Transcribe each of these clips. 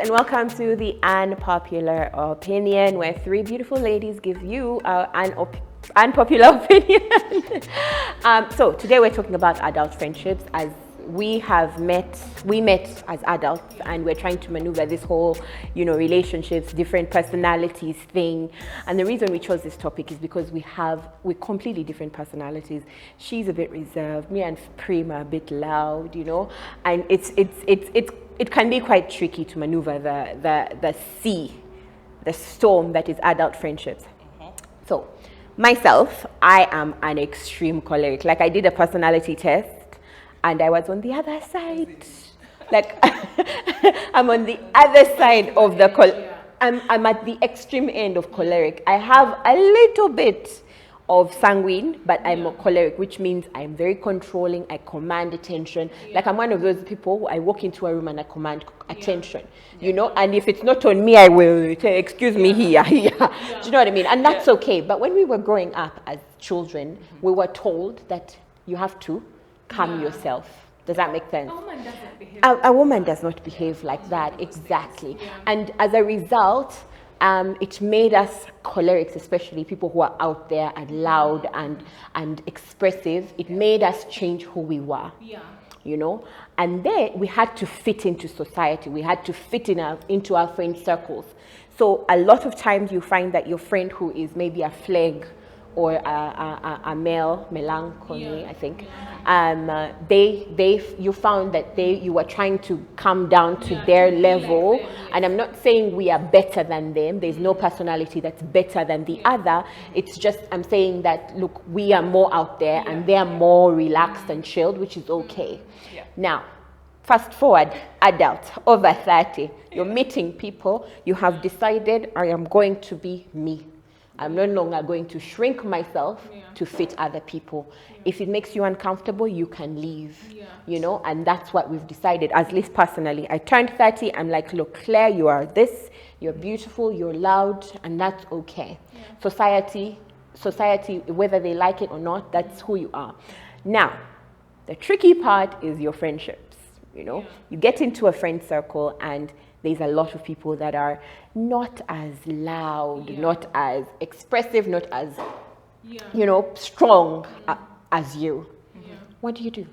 and welcome to the Unpopular Opinion, where three beautiful ladies give you our unpopular opinion. So today we're talking about adult friendships, as we met as adults, and we're trying to maneuver this whole, relationships, different personalities thing. And the reason we chose this topic is because we're completely different personalities. She's a bit reserved, me and Prim are a bit loud, and it can be quite tricky to maneuver the storm that is adult friendships. So myself, I am an extreme choleric. Like, I did a personality test and I was on the other side. Like, I'm on the other side of the I'm at the extreme end of choleric. I have a little bit of sanguine, but I'm a choleric, which means I'm very controlling. I command attention. Like, I'm one of those people who I walk into a room and I command attention, and if it's not on me, I will say, excuse me, here. Do you know what I mean? And that's okay. But when we were growing up as children, we were told that you have to calm yourself. Does that make sense? A woman does not behave like that. Exactly. And as a result, it made us cholerics, especially people who are out there and loud and expressive. It made us change who we were. And then we had to fit into society. We had to fit into our friend circles. So a lot of times you find that your friend who is maybe a flag or a male, melancholy, I think, you found that you were trying to come down to their level. Like them, and I'm not saying we are better than them. There's no personality that's better than the other. It's just, I'm saying that, look, we are more out there and they are more relaxed and chilled, which is okay. Now, fast forward, adult, over 30, you're meeting people, you have decided, I am going to be me. I'm no longer going to shrink myself to fit other people. If it makes you uncomfortable, you can leave, and that's what we've decided. At least personally, I turned 30, I'm like, look, Claire, you are this, you're beautiful, you're loud, and that's okay. Society, whether they like it or not, that's who you are. Now, the tricky part is your friendships, You get into a friend circle and there's a lot of people that are not as loud, not as expressive, not as, strong as you. What do you do?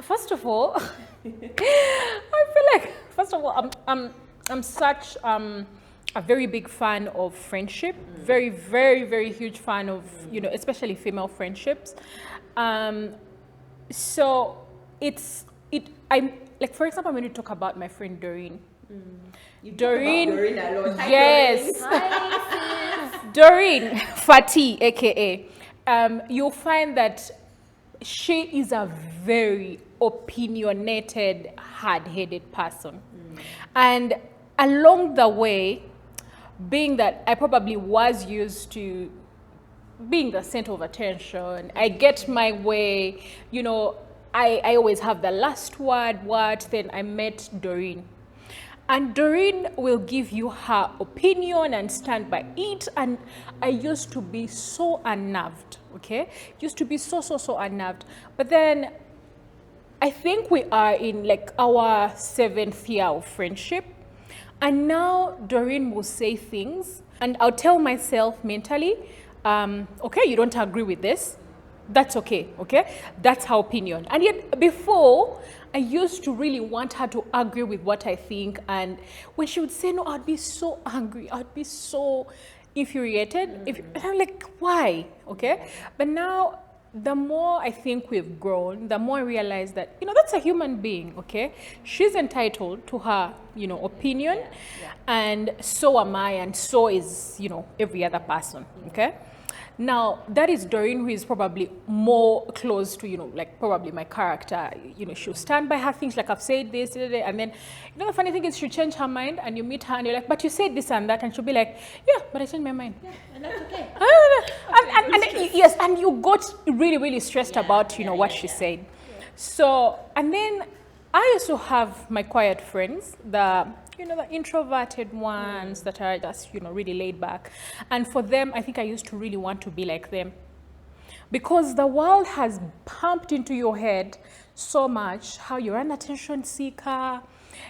First of all, I feel like, I'm such a very big fan of friendship. Very, very, very huge fan of, especially female friendships. So I'm like, for example, when you talk about my friend Doreen. Doreen a lot. Yes. Hi, Doreen Fati, aka. You'll find that she is a very opinionated, hard-headed person. And along the way, being that I probably was used to being the center of attention, I get my way, I always have the last word, then I met Doreen. And Doreen will give you her opinion and stand by it. And I used to be so unnerved, okay? Used to be so unnerved. But then I think we are in like our 7th year of friendship. And now Doreen will say things and I'll tell myself mentally, okay, you don't agree with this. That's okay, okay? That's her opinion. And yet before, I used to really want her to agree with what I think. And when she would say no, I'd be so angry. I'd be so infuriated. And I'm like, why? Okay? But now, the more I think we've grown, the more I realize that, that's a human being, okay? She's entitled to her, opinion. And so am I, and so is, every other person, okay? Now, that is Doreen, who is probably more close to, like probably my character. She'll stand by her things, like I've said this, and then, the funny thing is she'll change her mind, and you meet her, and you're like, but you said this and that, and she'll be like, yeah, but I changed my mind. Yeah, and that's okay. Yes, and you got really, really stressed about, what she said. Yeah. So, and then I also have my quiet friends, the introverted ones that are just, really laid back. And for them, I think I used to really want to be like them. Because the world has pumped into your head so much how you're an attention seeker,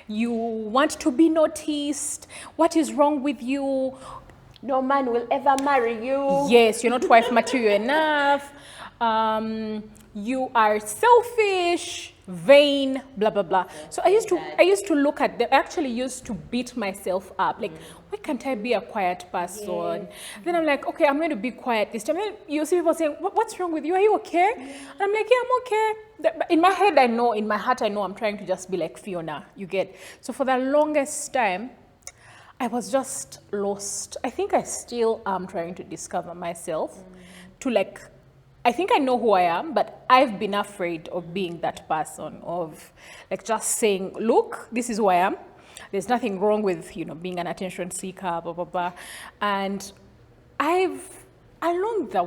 you want to be noticed, what is wrong with you? No man will ever marry you. Yes, you're not wife material enough. You are selfish, vain, blah blah blah. So I used to look at them. I actually used to beat myself up. Like, why can't I be a quiet person? Then I'm like, okay, I'm going to be quiet this time. Then you see people saying, what's wrong with you? Are you okay? And I'm like, yeah, I'm okay. In my head, I know. In my heart, I know I'm trying to just be like Fiona. You get. So for the longest time, I was just lost. I think I still am trying to discover myself. To like, I think I know who I am, but I've been afraid of being that person, of like just saying, look, this is who I am. There's nothing wrong with, being an attention seeker, blah, blah, blah. And along the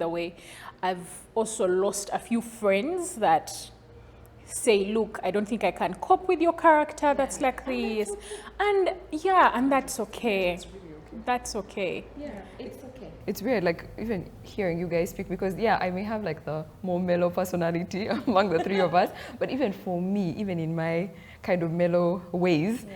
way, I've also lost a few friends that say, look, I don't think I can cope with your character that's like this. And that's okay. That's okay. Yeah, it's okay. It's weird, like even hearing you guys speak, because I may have like the more mellow personality among the three of us, but even for me, even in my kind of mellow ways,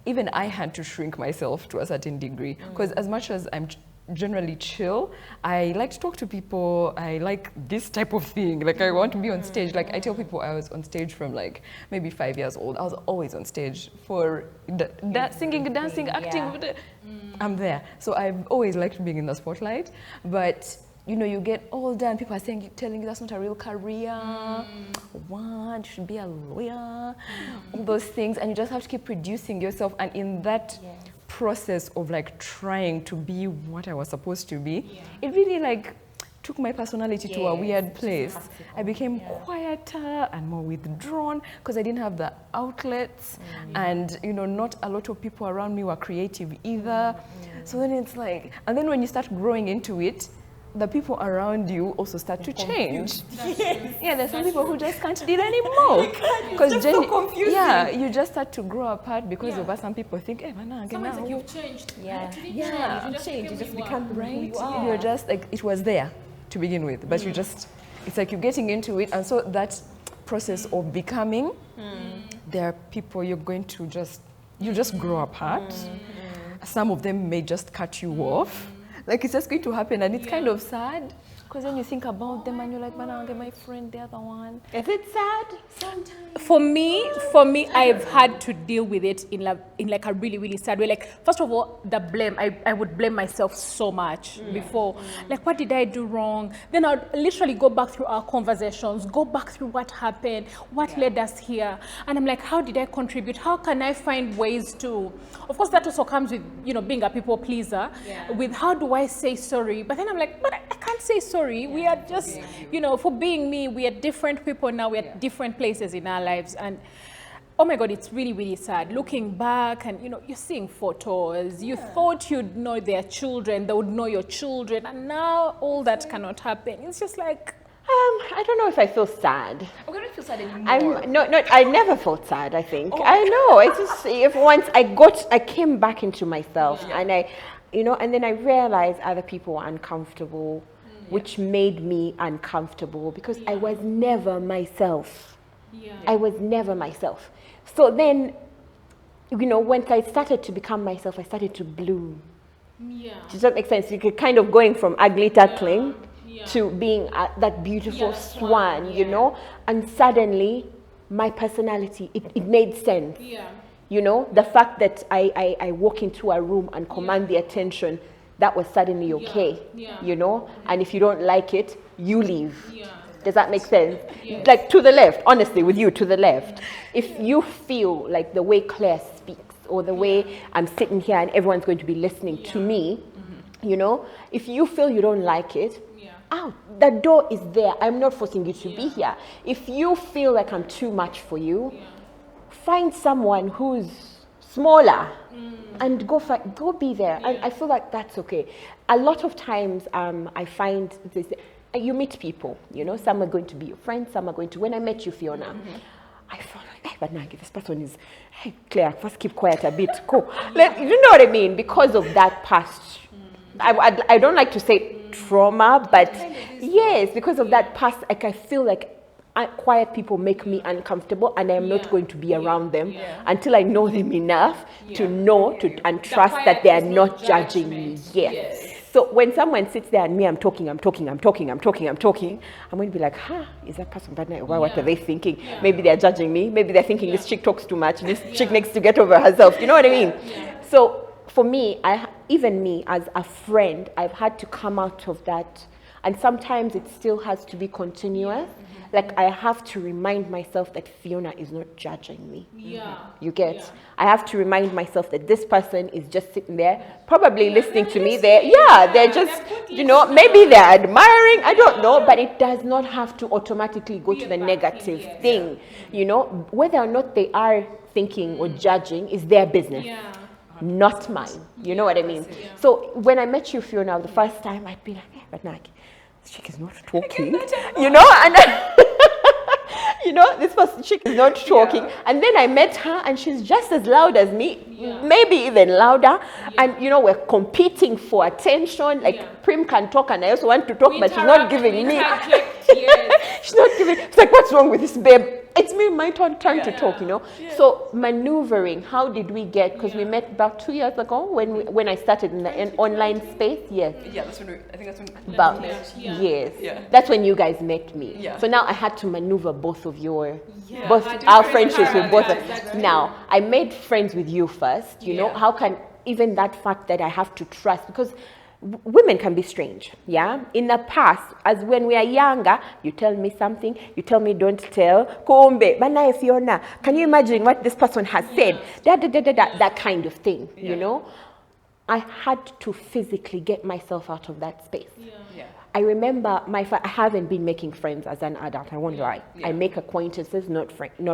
even I had to shrink myself to a certain degree, because as much as I'm generally chill, I like to talk to people, I like this type of thing, like I want to be on stage. Like I tell people I was on stage from like maybe 5 years old. I was always on stage for singing, dancing, acting. I'm there. So I've always liked being in the spotlight, but you get older and people are telling you that's not a real career. What? You should be a lawyer. All those things, and you just have to keep producing yourself. And in that process of like trying to be what I was supposed to be, it really like took my personality to a weird place. I became quieter and more withdrawn because I didn't have the outlets, and not a lot of people around me were creative either. So then it's like, and then when you start growing into it, the people around you also start to change. There's some people who just can't deal anymore. Because so confusing. You just start to grow apart because of what some people think, hey, man, like you've changed. You change. You just become right. who you are. You're just like, it was there to begin with, but it's like you're getting into it. And so that process of becoming, there are people you're going to just grow apart. Some of them may just cut you off. Like it's just going to happen, and it's kind of sad because then you think about them and you're like, man, I'll get my friend, the other one. Is it sad? Sometimes. For me, I've had to deal with it in like a really, really sad way. Like, first of all, the blame. I would blame myself so much before. Like, what did I do wrong? Then I'd literally go back through our conversations, go back through what happened, what led us here. And I'm like, how did I contribute? How can I find ways to... Of course, that also comes with, being a people pleaser, with how do I say sorry? But then I'm like, but I can't say sorry. We are just, for being me, we are different people now. We're at different places in our lives. And oh my God, it's really, really sad. Looking back and, you're seeing photos. You thought you'd know their children, they would know your children. And now all that cannot happen. It's just like... I don't know if I feel sad. I don't feel sad anymore. I never felt sad, I think. I know. It's just, if once I came back into myself and and then I realized other people were uncomfortable, which made me uncomfortable because I was never myself. I was never myself. So then, when I started to become myself, I started to bloom. Does that make sense? You could kind of going from ugly duckling to being that beautiful swan, and suddenly my personality, it made sense. The fact that I walk into a room and command the attention, that was suddenly okay, and if you don't like it, you leave. Does that make sense? Like to the left, honestly, with you, to the left. If you feel like the way Claire speaks or the way I'm sitting here and everyone's going to be listening to me, if you feel you don't like it, out. The door is there. I'm not forcing you to be here. If you feel like I'm too much for you, find someone who's smaller and go be there. And I feel like that's okay. A lot of times I find this, you meet people, some are going to be your friends, some are going to, when I met you, Fiona, I felt like, hey, but Nagi, this person is, hey, Claire, first keep quiet a bit, go. You know what I mean? Because of that past, I don't like to say trauma, but yes, because of that past, like I feel like quiet people make me uncomfortable, and I'm not going to be around them until I know them enough to know and trust that they are not judging me. Yes. So when someone sits there and me, I'm talking, I'm going to be like, is that person bad? What are they thinking? Maybe they're judging me. Maybe they're thinking this chick talks too much. This chick needs to get over herself. You know what I mean? So for me, even me as a friend, I've had to come out of that. And sometimes it still has to be continuous. Like I have to remind myself that Fiona is not judging me. You get? I have to remind myself that this person is just sitting there, probably listening to me. They're just, maybe they're admiring. I don't know, but it does not have to automatically go to the negative thing. Whether or not they are thinking or judging is their business. Not mine. You know what I mean? So when I met you, Fiona, the first time, I'd be like, but Naki, this chick is not talking, and this chick is not talking. And then I met her and she's just as loud as me, maybe even louder. And, we're competing for attention. Like Prim can talk and I also want to talk, but she's not giving me. She's not giving. It's like, what's wrong with this babe? It's me, my turn to talk, So maneuvering, how did we get, because we met about 2 years ago when I started in the online space, yes. Yeah, that's when I think that's when. About, yes. Yeah. That's when you guys met me. Yeah. So now I had to maneuver both of both our friendships with both of us. Now, I made friends with you first, how can, even that fact that I have to trust, because women can be strange, in the past, as when we are younger, you tell me something, you tell me don't tell, Kombe, banaye Fiona, can you imagine what this person has said, that kind of thing, I had to physically get myself out of that space. I remember I haven't been making friends as an adult. I won't lie. I make acquaintances, not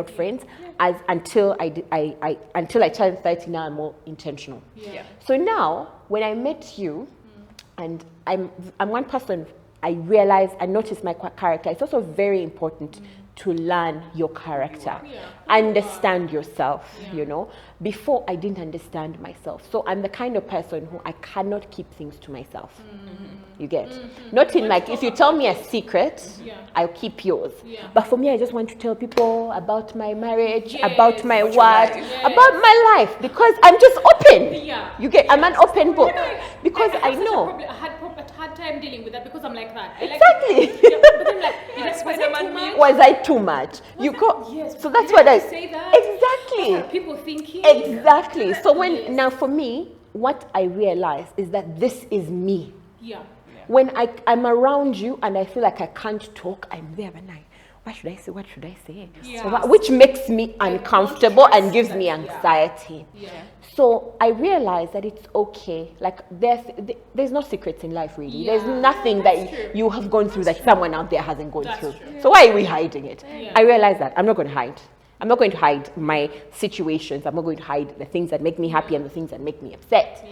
friends. Until I turned 30. Now I'm more intentional. So now, when I met you, and I'm one person, I realized, I noticed my character. It's also very important to learn your character, understand yourself, Before I didn't understand myself. So I'm the kind of person who I cannot keep things to myself. You get? Not in like, if you tell me a secret, I'll keep yours. But for me, I just want to tell people about my marriage, about my work, about my life, because I'm just open. You get? I'm an open book. Because I know. I had hard time dealing with that because I'm like that. Exactly. But I'm like, was I too much? So that's what I say. Exactly. What are people thinking? Exactly. So now for me, what I realize is that this is me. When I'm around you and I feel like I can't talk, I'm there and what should I say? What should I say? So which makes me uncomfortable and gives me anxiety. So I realized that it's okay. Like there's no secrets in life really. There's nothing that you have gone through that someone out there hasn't gone through. So why are we hiding it? I realized that I'm not going to hide. I'm not going to hide my situations. I'm not going to hide the things that make me happy and the things that make me upset.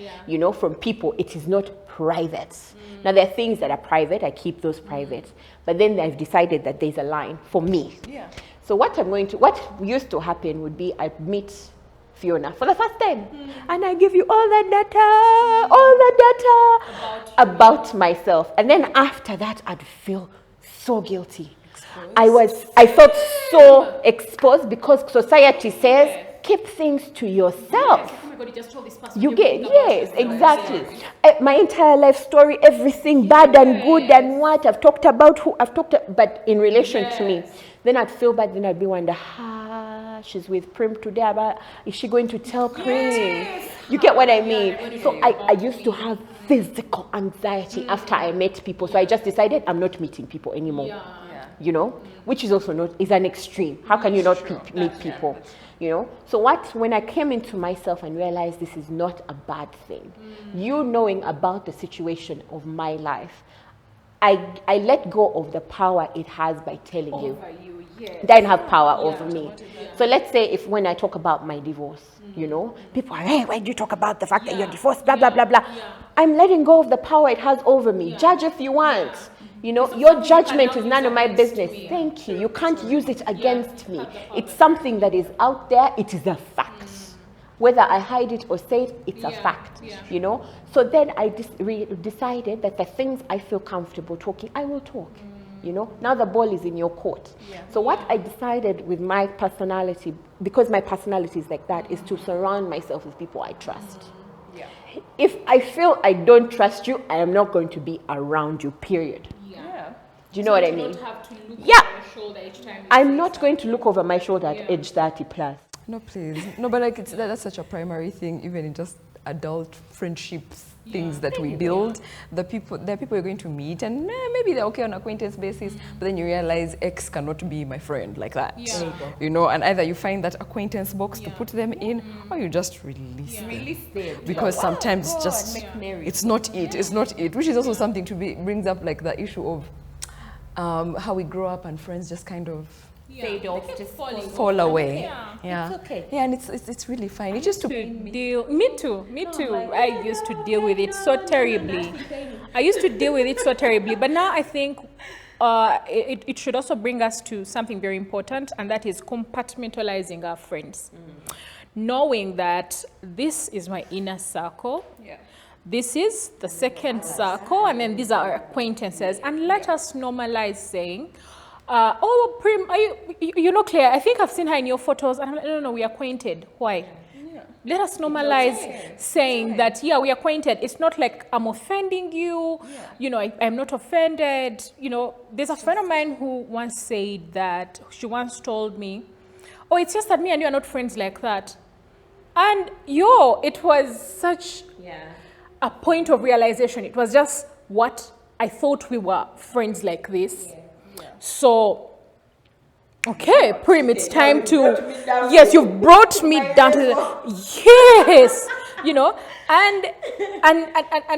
From people, it is not private. Now, there are things that are private. I keep those private. But then I've decided that there's a line for me. So what used to happen would be I'd meet Fiona for the first time. And I give you all the data about myself. And then after that, I'd feel so guilty. I felt so exposed because society says, keep things to yourself. You get, yes, exactly. My entire life story, everything bad and good and what I've talked about, but in relation to me. Then I'd feel bad, then I'd be wonder, she's with Prim today, but is she going to tell Prim? You get what I mean? So I used to have physical anxiety after I met people. So I just decided I'm not meeting people anymore. Which is also is an extreme. How can you not meet people? So when I came into myself and realized this is not a bad thing, you knowing about the situation of my life, I let go of the power it has by telling you. Didn't have power over me. So let's say when I talk about my divorce, people are, hey, why do you talk about the fact that you're divorced, blah, blah, blah, blah. I'm letting go of the power it has over me. Judge if you want. Your judgment is none of my business. Thank you. You can't use it against me. It's something that is out there. It is a fact. Whether I hide it or say it, it's a fact, Yeah. you know. So then I decided that the things I feel comfortable talking, I will talk. You know, now the ball is in your court. So what I decided with my personality, because my personality is like that, is to surround myself with people I trust. If I feel I don't trust you, I am not going to be around you, period. Do you know what I mean? You don't have to look Yeah. over your shoulder each time. I'm not going to look over my shoulder at age 30 plus. No, please. No, but like that's such a primary thing, even in just adult friendships, things that we build. The people you're going to meet, and maybe they're okay on acquaintance basis, but then you realize X cannot be my friend like that. You know, and either you find that acquaintance box to put them in, or you just release them. Release them. Because sometimes it's just it's not it, which is also something to brings up like the issue of how we grow up and friends just kind of Fade off, just fall away. It's okay. Yeah, and it's really fine. It's just to deal. Me too. I used to deal with it so terribly. But now I think it should also bring us to something very important, and that is compartmentalizing our friends. Knowing that this is my inner circle. This is the second circle, and then these are our acquaintances. And let us normalize saying, oh, Prim, you know Claire, I think I've seen her in your photos. And I'm like, no, we're acquainted. Why? Let us normalize saying that, we're acquainted. It's not like I'm offending you. You know, I'm not offended. You know, there's a friend of mine who once said that, she once told me, oh, it's just that me and you are not friends like that. And it was such a point of realization. It was just what I thought we were friends like this. So, okay, Prim, it's time to, yes, you've brought me down to the, yes, you know, and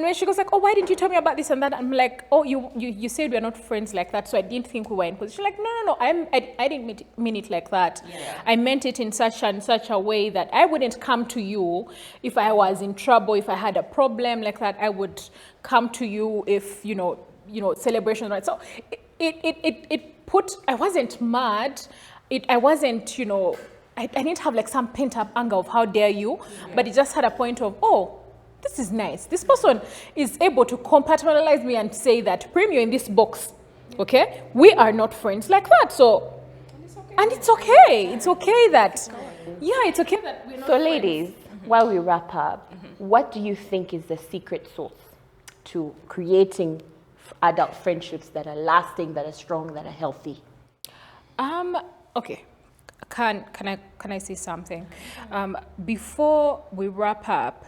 when she goes like, oh, why didn't you tell me about this and that? I'm like, oh, you said we're not friends like that, so I didn't think we were in position. She's like, no, I didn't mean it like that. I meant it in such a way that I wouldn't come to you if I was in trouble, if I had a problem like that. I would come to you if, you know, celebration, right? So it put, I wasn't mad. I wasn't, you know, I didn't have like some pent up anger of how dare you, but it just had a point of, oh, this is nice. This person is able to compartmentalize me and say that, Prim, you're in this box, okay? We are not friends like that. So, and it's okay. It's okay that, it's okay that we're not So friends. ladies, while we wrap up, what do you think is the secret sauce to creating adult friendships that are lasting, that are strong, that are healthy? Okay. Can I say something? Before we wrap up,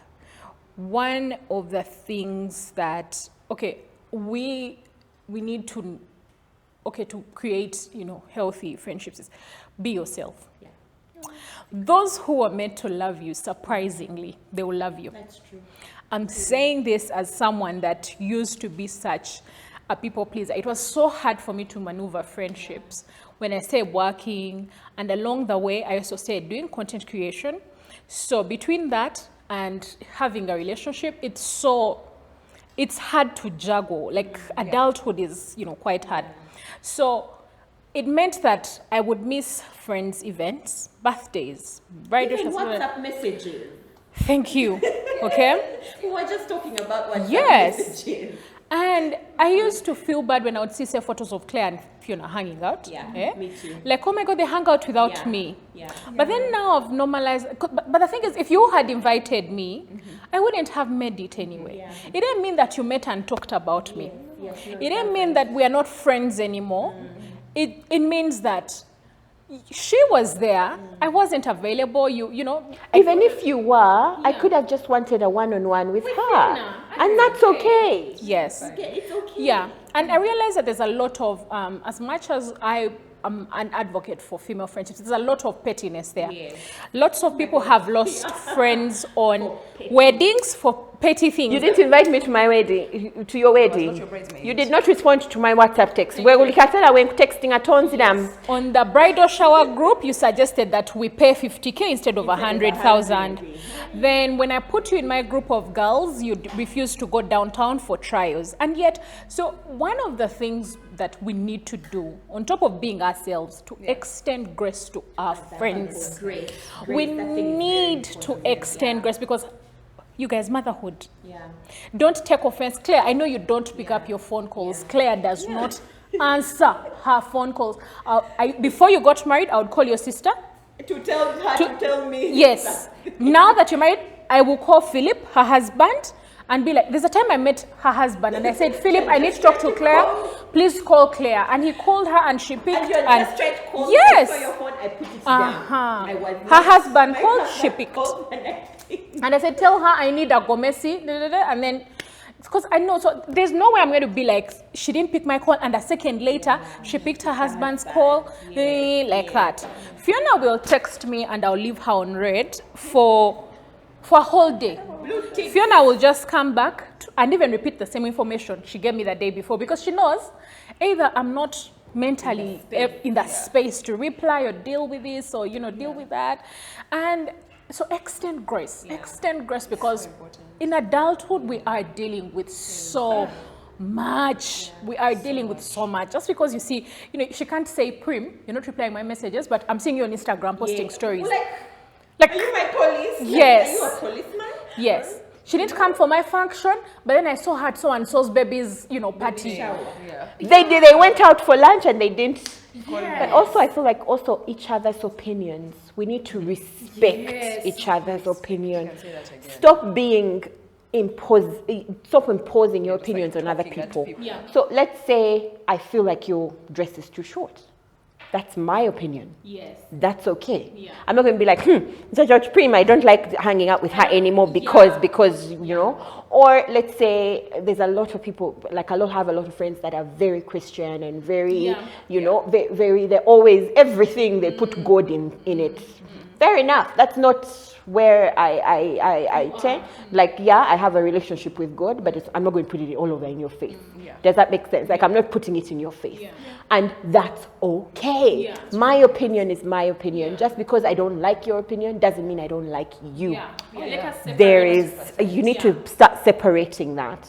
one of the things that we need to create, you know, healthy friendships is be yourself. Those who are meant to love you, surprisingly, they will love you. That's true. I'm saying this as someone that used to be such a people pleaser. It was so hard for me to maneuver friendships when I started working, and along the way, I also started doing content creation. So between that and having a relationship, it's hard to juggle. Like adulthood is, you know, quite hard. So it meant that I would miss friends' events, birthdays, bridal Even showers. WhatsApp messages. Thank you. Okay. We were just talking about WhatsApp messages. And I used to feel bad when I would see photos of Claire and Fiona hanging out. Me too. Like, oh my God, they hang out without me. But then now I've normalized. But the thing is, if you had invited me, I wouldn't have made it anyway. It didn't mean that you met and talked about me. It didn't mean that we are not friends anymore. It means that she was there. I wasn't available. You know. Even if you were, I could have just wanted a one-on-one with her. And that's okay. Yes. It's okay. Yeah. And I realize that there's a lot of, as much as I am an advocate for female friendships, there's a lot of pettiness there. Lots of people have lost friends on weddings for petty things. You didn't invite me to my wedding, to your wedding. not your bridesmaid. You did not respond to my WhatsApp text. Where will you when texting at Tonsidam? On the bridal shower group, you suggested that we pay 50K instead of 100,000. Then when I put you in my group of girls, you refused to go downtown for trials. And yet, so one of the things that we need to do, on top of being ourselves, to extend grace to our friends. We need to extend grace, because you guys, motherhood. Don't take offense. Claire, I know you don't pick up your phone calls. Claire does not answer her phone calls. Before you got married, I would call your sister. To tell me. Yes. Now that you're married, I will call Philip, her husband, and be like, there's a time I met her husband and I said, Philip, I need to talk to Claire. Please call Claire. And he called her and she picked. And you're just straight call. Yes. Your phone, I put it down. Her husband called, she picked. And I said, tell her I need a gomesi. And then, because I know, so there's no way I'm going to be like, she didn't pick my call, and a second later, she picked her husband's call, like that. Fiona will text me and I'll leave her on red for a whole day. Fiona will just come back and even repeat the same information she gave me the day before, because she knows either I'm not mentally in the space to reply or deal with this, or, deal with that. And so extend grace, because in adulthood, we are dealing with so much. We are dealing with so much. Just because you see, she can't say, Prim, you're not replying my messages, but I'm seeing you on Instagram posting stories. Like, are you my police? Yes. Are you a policeman? Yes. She didn't come for my function, but then I saw her at so-and-so's baby's, party. They went out for lunch and they didn't. But also, I feel like each other's opinions. We need to respect each other's opinions. Stop imposing your opinions on other people. So let's say I feel like your dress is too short. That's my opinion. Yes. That's okay. I'm not going to be like, Judge Prim, I don't like hanging out with her anymore because, Or let's say there's a lot of people, like I have a lot of friends that are very Christian and very, very, they're always, everything they put God in it. Fair enough. That's not where I tend. Like, I have a relationship with God, but I'm not going to put it all over in your face. Does that make sense? Like, I'm not putting it in your face. And that's okay. My opinion is my opinion. Just because I don't like your opinion doesn't mean I don't like you. You need to start separating that,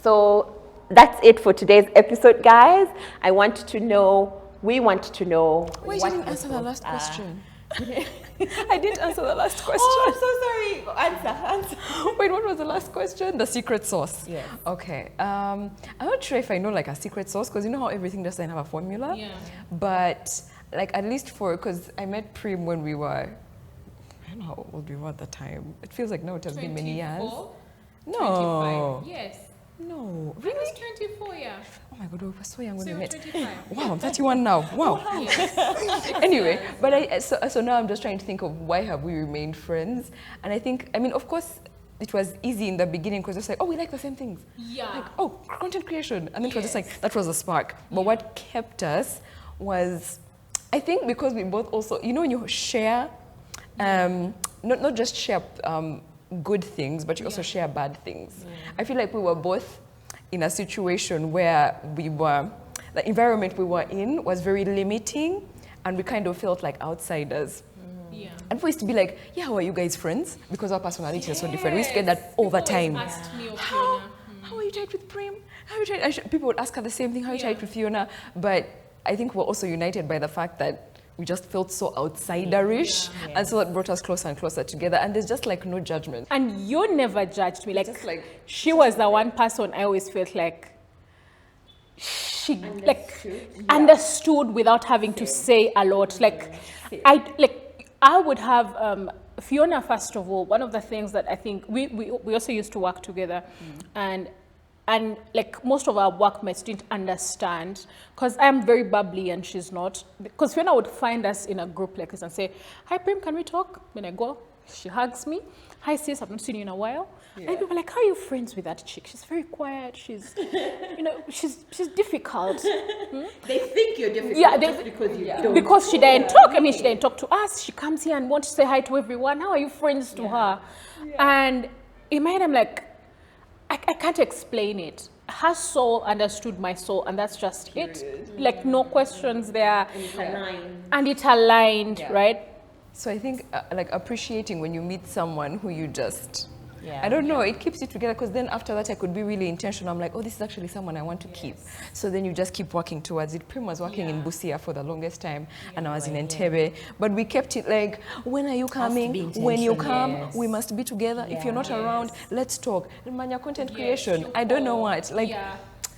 So that's it for today's episode, guys. We want to know. Wait, you didn't answer the last question. I didn't answer the last question. Oh, I'm so sorry. Answer. Wait, what was the last question? The secret sauce. Yes. Okay. I'm not sure if I know like a secret sauce, because you know how everything doesn't have a formula. Yeah. But like at least because I met Prim when we were, I don't know how old we were at the time. It feels like now it has been many years. No. 25. Yes. No. Really? I was 24, yeah. Oh my God, we were so young when we met. 25. Wow, I'm 31 now. Wow. Yes. Anyway, but so now I'm just trying to think of why have we remained friends. And I think, of course, it was easy in the beginning because it's like, oh, we like the same things. Yeah. Like, oh, content creation. And then it was just like, that was a spark. But what kept us was, I think because we both also, when you share, not just share good things, but you also share bad things. I feel like we were both in a situation where the environment we were in was very limiting, and we kind of felt like outsiders. And we used to be like, how are you guys friends? Because our personalities are so different. We used to get that all the time. How are you tight with Prim? How are you tight? People would ask her the same thing, how are you tight with Fiona? But I think we're also united by the fact that we just felt so outsiderish, and so that brought us closer and closer together. And there's just like no judgment. And you never judged me. Like she was the one person I always felt like she understood without having to say a lot. Like I would have Fiona. First of all, one of the things that I think we also used to work together, and like most of our workmates didn't understand, because I'm very bubbly and she's not. Because Fiona would find us in a group like this and say, hi Prim, can we talk? When I go, she hugs me. Hi sis, I've not seen you in a while. And people are like, how are you friends with that chick? She's very quiet. She's, she's difficult. They think you're difficult just because you don't. Because she didn't talk. She didn't talk to us. She comes here and wants to say hi to everyone. How are you friends to her? And in my head, I'm like, I can't explain it. Her soul understood my soul, and that's just it. Like, no questions there. And it aligned, right? So I think like appreciating when you meet someone who you just, I don't know, it keeps you together, because then after that I could be really intentional. I'm like, oh, this is actually someone I want to keep. So then you just keep working towards it. Prim was working in Busia for the longest time, and I was in Entebbe. But we kept it like, when are you coming? When you come, we must be together. If you're not around, let's talk. Manya content creation, I don't know what. Like,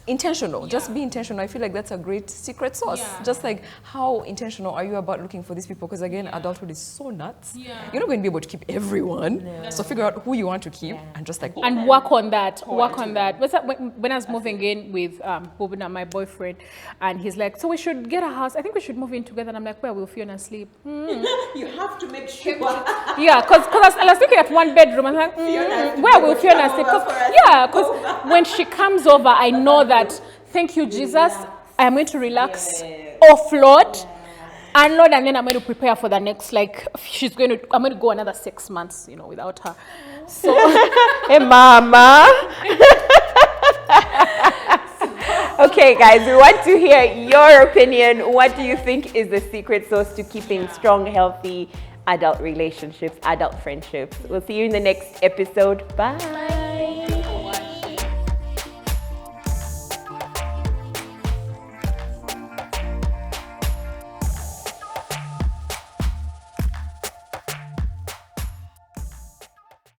intentional, just be intentional. I feel like that's a great secret sauce. Just like, how intentional are you about looking for these people? Because again, adulthood is so nuts. You're not going to be able to keep everyone. So figure out who you want to keep and just like, and work on that. Work on that. When I was moving in with Bobina, my boyfriend, and he's like, so we should get a house. I think we should move in together. And I'm like, where will Fiona sleep? You have to make sure. Because I was looking at one bedroom. I'm like, where will Fiona sleep? Because when she comes over, I know that, thank you, Jesus, I'm going to relax, offload, unload, and then I'm going to prepare for the next, like, I'm going to go another 6 months, without her. So, Hey, mama. Okay, guys, we want to hear your opinion. What do you think is the secret sauce to keeping strong, healthy adult relationships, adult friendships? We'll see you in the next episode. Bye.